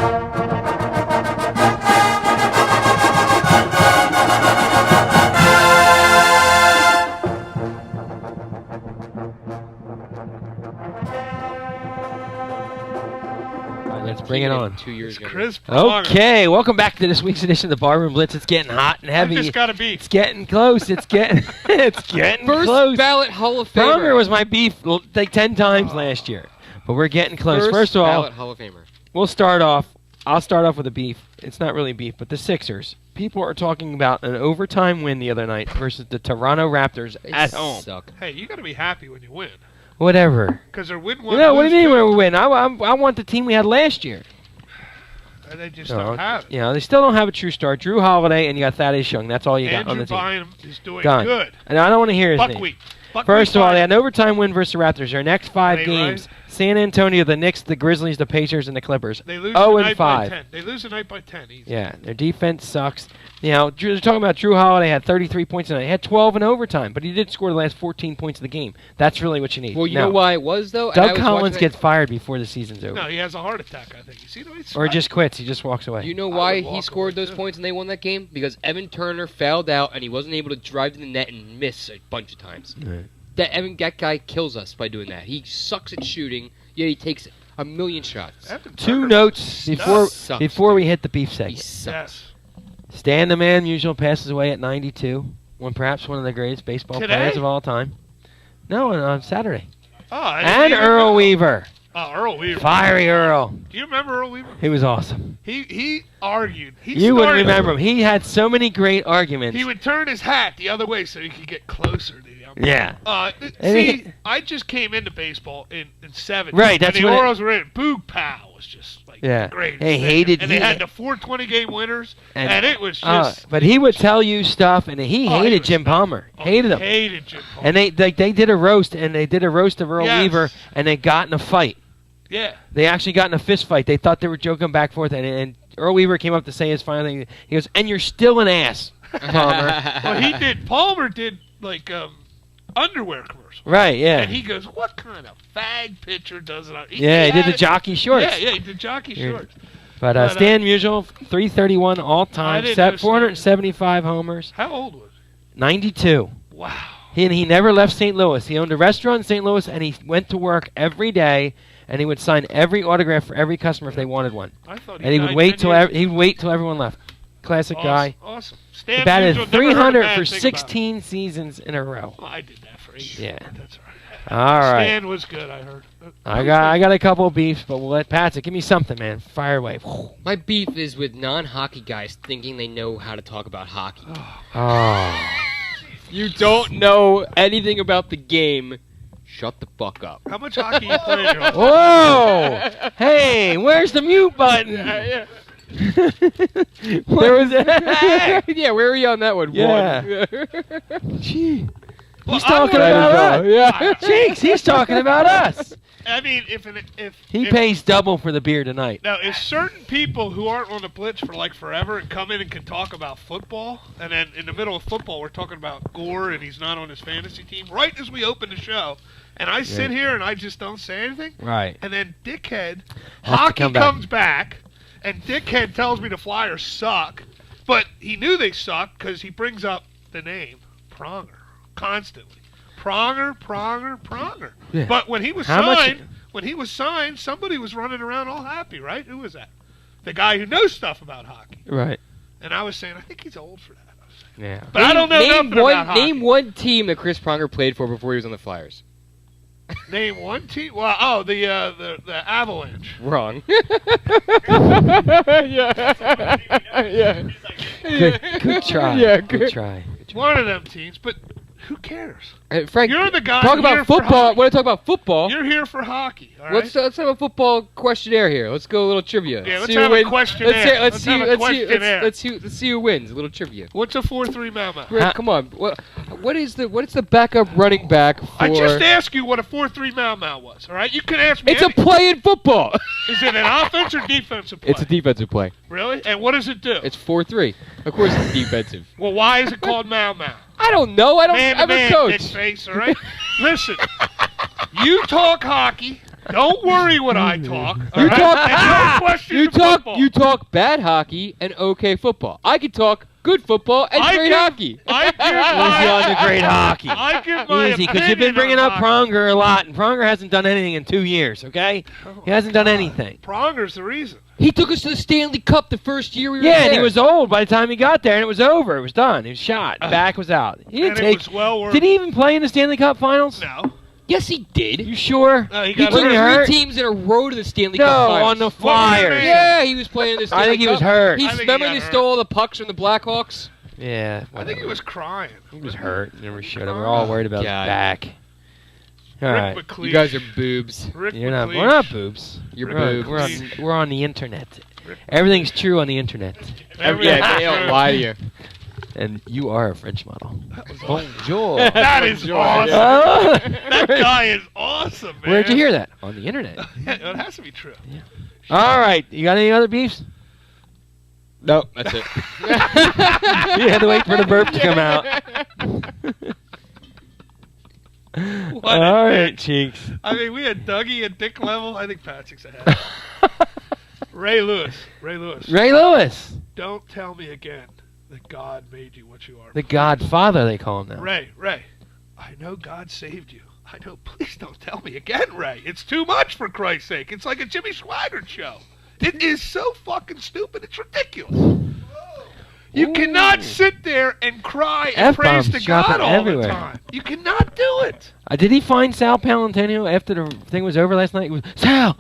Let's bring it on. 2 years ago. Okay, welcome back to this week's edition of the Barroom Blitz. It's getting hot and heavy. I just got a beef. It's getting close. It's getting First close. ballot Hall of Famer. Pronger was my beef like 10 times last year, but we're getting close. First of all, ballot Hall of Famer. I'll start off with a beef. It's not really beef, but the Sixers. People are talking about an overtime win the other night versus the Toronto Raptors at home. Suck. Hey, you got to be happy when you win. Whatever. Because they're win one. What do you mean when we win? I want the team we had last year. And they just don't have it. Yeah, they still don't have a true star. Drew Holiday and you got Thaddeus Young. That's all you got on the team. Andrew Bynum is doing Done. good. And I don't want to hear his name. Buckwheat. First of all, they had an overtime win versus the Raptors. Their next 5 games, San Antonio, the Knicks, the Grizzlies, the Pacers, and the Clippers. They lose 0-5. by 10. They lose tonight by 10. Easy. Yeah, their defense sucks. You know, they're talking about Drew Holiday had 33 points tonight. He had 12 in overtime, but he did score the last 14 points of the game. That's really what you need. Well, you know why it was, though? Doug Collins gets fired before the season's over. No, he has a heart attack, I think. You see the way he's or just quits. He just walks away. You know why he scored those points and they won that game? Because Evan Turner fouled out and he wasn't able to drive to the net and miss a bunch of times. Right. That guy kills us by doing that. He sucks at shooting, yet he takes a million shots. 2 notes before we hit the beef segment. He sucks. Stan the Man Musial passes away at 92, perhaps one of the greatest baseball players of all time. No, on Saturday. And Earl Weaver. Oh, Earl Weaver. Fiery Earl. Do you remember Earl Weaver? He was awesome. He argued. You wouldn't remember him. He had so many great arguments. He would turn his hat the other way so he could get closer to the umpire. Yeah. See, I just came into baseball in 70. Right, that's when when the Orioles were in. Boog Pow was just like great. They hated and they had the 420 game winners, and it was just. But he would tell you stuff, and he hated Jim Palmer. Hated him. Hated Jim Palmer. And they did a roast, and they did a roast of Earl Weaver, and they got in a fight. Yeah. They actually got in a fist fight. They thought they were joking back and forth, and Earl Weaver came up to say his final thing. He goes, "And you're still an ass, Palmer." Well, Palmer did like underwear commercials. Right, yeah. And he goes, "What kind of fag pitcher does it?" He did the jockey shorts. Yeah, he did jockey shorts. But Stan Musial, 331 all time, 475 homers. How old was he? 92. Wow. He never left St. Louis. He owned a restaurant in St. Louis, and he went to work every day. And he would sign every autograph for every customer if they wanted one. I thought he would wait till everyone left. Classic guy. Awesome. He batted 300 for 16 seasons in a row. Well, I did that for 8 years. Yeah. That's right. All right. Stan was good, I heard. I got a couple of beefs, but we'll let Patrick give me something, man. Fire away. My beef is with non-hockey guys thinking they know how to talk about hockey. Oh. You don't know anything about the game. Shut the fuck up. How much hockey you play in your life? Whoa! Hey, where's the mute button? Yeah. There was yeah, where are you on that one? Yeah. Gee. He's talking about us. Yeah. Cheeks, he's talking about us. I mean, if he pays double for the beer tonight. Now, if certain people who aren't on the Blitz for like forever and come in and can talk about football, and then in the middle of football we're talking about Gore and he's not on his fantasy team, right as we open the show, and I sit here and I just don't say anything, right? And then Dickhead, hockey comes back, and Dickhead tells me the Flyers suck, but he knew they sucked because he brings up the name Pronger constantly. Pronger. Yeah. But when he was signed, somebody was running around all happy, right? Who was that? The guy who knows stuff about hockey. Right. And I was saying, I think he's old for that. Yeah. But I don't know nothing about hockey. Name one team that Chris Pronger played for before he was on the Flyers. Name one team? Well, the Avalanche. Wrong. Yeah. Good try. Yeah, good try. One of them teams, but who cares? Frank, you're the guy. Talk about football. When I talk about football, you're here for hockey. All right? Let's have a football questionnaire here. Let's go a little trivia. Yeah, let's have a questionnaire. Let's see who wins. A little trivia. What's a 4-3 Mau-Mau? Come on. What is the backup running back for? I just asked you what a 4-3 Mau-Mau was. All right, you can ask me. It's a play in football. Is it an offense or defensive play? It's a defensive play. Really? And what does it do? It's 4-3. Of course, it's defensive. Well, why is it called Mau-Mau? I don't know. I'm a coach. Dick face, all right? Listen, you talk hockey, Don't worry when I talk. You talk. And no question You to talk. football. You talk bad hockey and okay football. I could talk good football and great hockey. I give Easy on the great hockey. I give my Easy, because you've been bringing up Pronger a lot, and Pronger hasn't done anything in 2 years, okay? He hasn't done anything. Pronger's the reason. He took us to the Stanley Cup the first year we were Yeah, there. and he was old by the time he got there, and it was over. It was done. He was shot. Back was out. He didn't And take. it was well worth. Did he even play in the Stanley Cup Finals? No. Yes, he did. You sure? He He got took Wasn't he three hurt? teams in a row to the Stanley No, Cup Finals. on the What was Flyers. it? Yeah, he was playing the Stanley I think he Cup. was hurt. He, I think he remember got they hurt. stole all the pucks from the Blackhawks? Yeah. I think he was crying. He was hurt. Never should have. We're all worried about his God. back. All right. Rick McLeish. You guys are boobs. Rick You're not. McLeish. We're not boobs. You're Rick boobs. We're on the internet. Everything's true on the internet, Yeah, they don't lie to you. and you are a French model. Bonjour. That is awesome. Oh. That guy is awesome, man. Where'd you hear that? On the internet. Yeah, it has to be true. All right. You got any other beefs? No, that's it. You had to wait for the burp to come out. What a All right, dick. cheeks. I mean, we had Dougie at dick level. I think Patrick's ahead. Ray Lewis. Ray Lewis, Don't tell me again that God made you what you are. the Godfather, they call him now. Ray. I know God saved you. I know. Please don't tell me again, Ray. It's too much, for Christ's sake. It's like a Jimmy Swaggart show. It is so fucking stupid. It's ridiculous. You cannot sit there and cry and praise F-bombs to God dropping all everywhere. the time. You cannot do it. Did he find Sal Palantino after the thing was over last night? He was, Sal,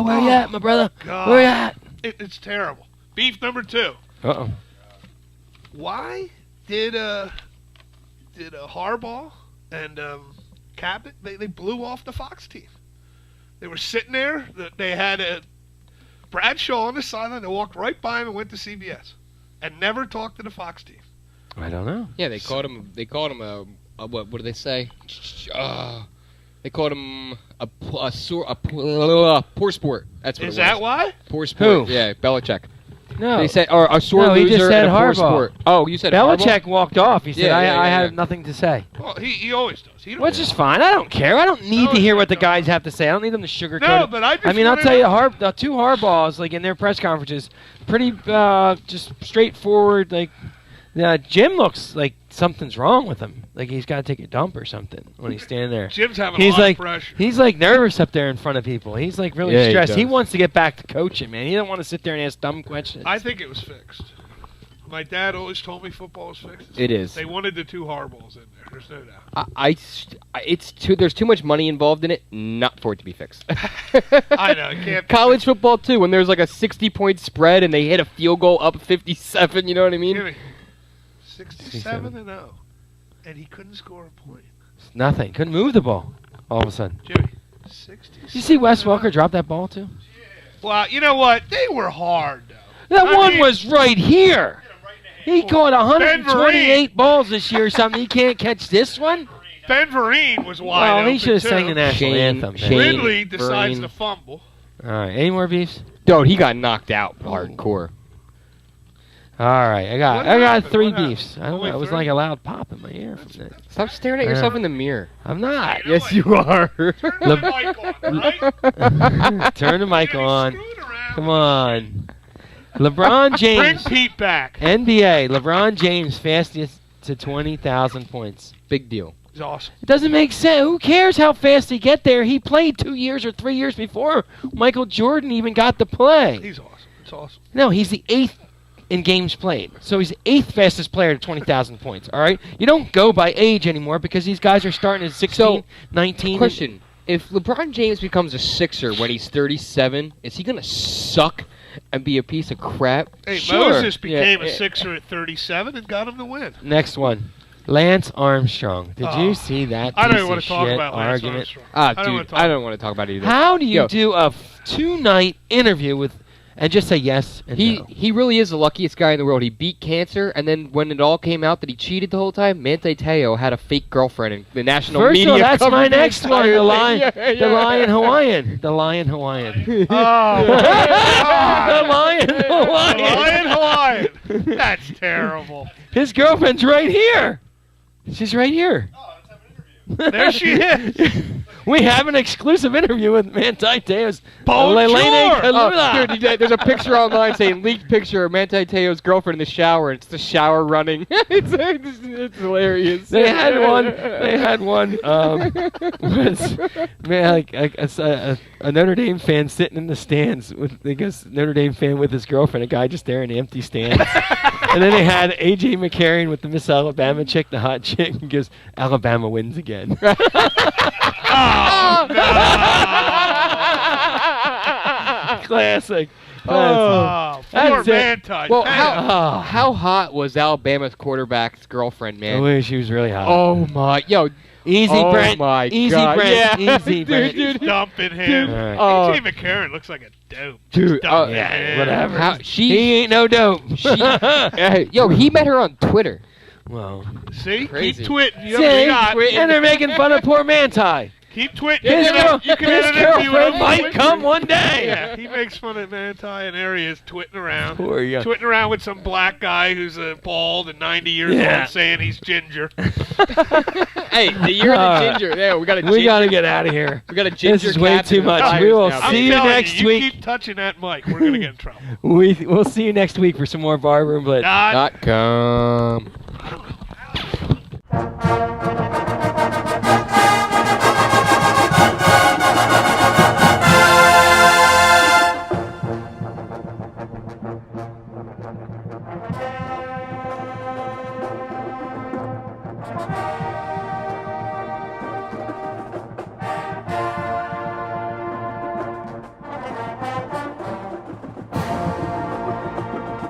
where you at, my brother? God. Where you at? It's terrible. Beef number 2. Uh-oh. Why did Harbaugh and Cabot, they blew off the Fox team? They were sitting there. They had Bradshaw on the sideline. They walked right by him and went to CBS and never talked to the Fox team. I don't know. Yeah, they called him. They called him a what did they say? They called him a poor sport. That's what Is it was. that why? Poor sport. Who? Yeah, Belichick. No. They said, or a sore No, he loser just said and a poor Harbaugh. sport. Oh, you said Belichick Harbaugh? walked off. He said, Yeah, I yeah. have nothing to say. Well, he always does. He don't Which is fine. I don't care. I don't need No, to hear it's what the not. guys have to say. I don't need them to sugarcoat No, it. but I just I mean, I'll wanna tell you, know- the two Harbaughs, like in their press conferences, pretty just straightforward. Like Jim looks like something's wrong with him. Like he's got to take a dump or something when he's standing there. Jim's having He's a lot like of pressure. he's like nervous up there in front of people. He's like really Yeah, he stressed. He does. wants to get back to coaching, man. He don't want to sit there and ask dumb questions. I think it was fixed. My dad always told me football was fixed. It is. They wanted the two Harbaughs in there. There's no doubt. It's too. There's too much money involved in it, not for it to be fixed. I know. It can't be College football too. When there's like a 60-point spread and they hit a field goal up 57, you know what I mean? Jimmy, 67-0, and he couldn't score a point. Nothing. Couldn't move the ball. All of a sudden. Jimmy, 67. You see Wes Welker drop that ball too? Well, you know what? They were hard though. That I one mean- was right here. He caught Ben 128 balls this year or something. He can't catch this one? Ben Vereen was wide Well, open he should have too. sang the national anthem. Shane. man. Ridley decides Vereen. to fumble. All right. Any more beefs? Dude, he got knocked out hardcore. All right. I What got happened? 3 What happened? beefs. I don't know. Only It was 3? like a loud pop in my ear from that. Stop staring at yourself in the mirror. I'm not. You know Yes, what? you are. Turn the mic on, right? Turn the mic Jimmy, on. screw it around. Come on. LeBron Bring James. Pete back. NBA. LeBron James fastest to 20,000 points. Big deal. He's awesome. It doesn't make sense. Who cares how fast he get there? He played 2 years or 3 years before Michael Jordan even got to play. He's awesome. It's awesome. No, he's the 8th in games played. So he's the 8th fastest player to 20,000 points, all right? You don't go by age anymore because these guys are starting at 16, So, 19. Question. If LeBron James becomes a Sixer when he's 37, is he going to suck and be a piece of crap? Hey, Sure. Moses became Yeah, a Sixer at 37 and got him the win. Next one. Lance Armstrong. Did Oh. you see that I don't piece even want of to talk shit about Lance argument? Armstrong. Ah, I don't wanna dude, talk I don't want to talk about it either. How do you Yo. do a 2-night interview with and just say yes and no? He really is the luckiest guy in the world. He beat cancer, and then when it all came out that he cheated the whole time, Manti Te'o had a fake girlfriend, and the national First media of all, that's covered my the next one. entire The thing. lion, Yeah, the lion Hawaiian, the lion Hawaiian, Oh, the God. lion Hawaiian. Lion Hawaiian. That's terrible. His girlfriend's right here. She's right here. There she is. We have an exclusive interview with Manti Te'o's Bonjour! Kalula. Dude, there's a picture online saying leaked picture of Manti Te'o's girlfriend in the shower. And it's the shower running. it's hilarious. They had one. Was a Notre Dame fan sitting in the stands with, I guess, Notre Dame fan with his girlfriend. A guy just there in the empty stands. And then they had A.J. McCarron with the Miss Alabama chick, the hot chick, and goes, Alabama wins again. Oh, no. Classic. Oh, poor That's it. Manti. Well, Damn. how hot was Alabama's quarterback's girlfriend, man? Oh, she was really hot. Oh my, Easy, oh Brent. my Easy, God. Brent. Yeah. Easy, Brent. Dude. Dumping him. Dude. All A.J. McCarron looks like a dope. Dude, Dumping yeah, him. whatever. She He ain't no dope. he met her on Twitter. Well, See? Crazy. Keep twitting. You know what you got. and they're making fun of poor Manti. Keep twitting. His, You can his edit it if you girlfriend want. might come one day. Yeah, he makes fun of Manti, and there he is twitting around. Poor young. Twitting around with some black guy who's bald and 90 years Yeah. old saying he's ginger. Hey, you're the ginger. Yeah, we got a ginger. We got to get out of here. We got a ginger. This is way captain too much. of We will Flyers now. I'm see you telling next you week. keep touching that mic, we're going to get in trouble. We'll see you next week for some more Barroom Blitz. God .com.